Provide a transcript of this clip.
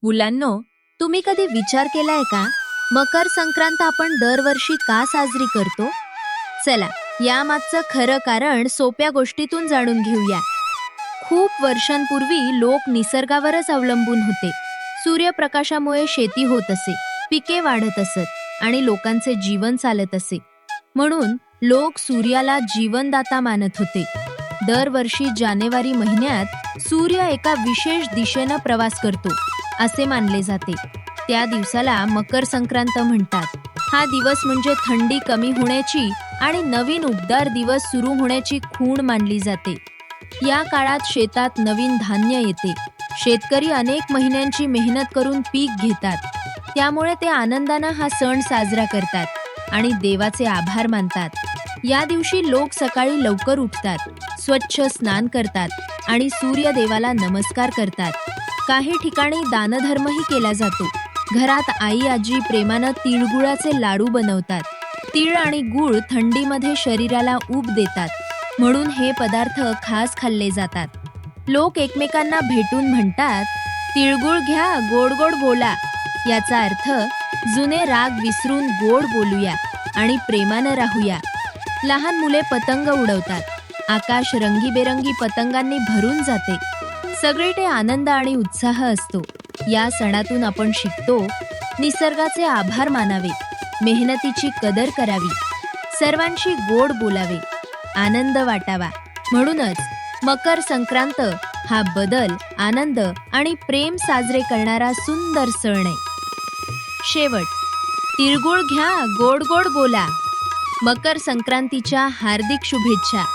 मुलांनो, तुम्ही कधी विचार केलाय का मकर संक्रांत आपण दरवर्षी का साजरी करतो? चला, यामागचं खरं कारण सोप्या गोष्टीतून जाणून घेऊया. खूप वर्षांपूर्वी लोक निसर्गावरच अवलंबून होते. सूर्यप्रकाशामुळे शेती होत असे, पिके वाढत असत आणि लोकांचे जीवन चालत असे. म्हणून लोक सूर्याला जीवनदाता मानत होते. दरवर्षी जानेवारी महिन्यात सूर्य एका विशेष दिशेनं प्रवास करतो असे मानले जाते. त्या दिवसाला मकर संक्रांत म्हणतात. हा दिवस म्हणजे थंडी कमी होण्याची आणि नवीन उबदार दिवस सुरू होण्याची खूण मानली जाते. या काळात शेतात नवीन धान्य येते. शेतकरी अनेक महिन्यांची मेहनत करून पीक घेतात. त्यामुळे ते आनंदानं हा सण साजरा करतात आणि देवाचे आभार मानतात. या दिवशी लोक सकाळी लवकर उठतात, स्वच्छ स्नान करतात आणि सूर्यदेवाला नमस्कार करतात. काही ठिकाणी दानधर्मही केला जातो. घरात आई आजी प्रेमानं तिळगुळाचे लाडू बनवतात. तीळ आणि गूळ थंडीमध्ये शरीराला ऊब देतात, म्हणून हे पदार्थ खास खाल्ले जातात. लोक एकमेकांना भेटून म्हणतात, तिळगुळ घ्या, गोड गोड बोला. याचा अर्थ जुने राग विसरून गोड बोलूया आणि प्रेमानं राहूया. लहान मुले पतंग उडवतात. आकाश रंगीबेरंगी पतंगांनी भरून जाते. सगळीकडे आनंद आणि उत्साह असतो. या सणातून आपण शिकतो, निसर्गाचे आभार मानावे, मेहनतीची कदर करावी, सर्वांशी गोड बोलावे, आनंद वाटावा. म्हणूनच मकर संक्रांत हा बदल, आनंद आणि प्रेम साजरे करणारा सुंदर सण आहे. शेवट, तिळगुळ घ्या, गोड गोड बोला. मकर संक्रांतीच्या हार्दिक शुभेच्छा.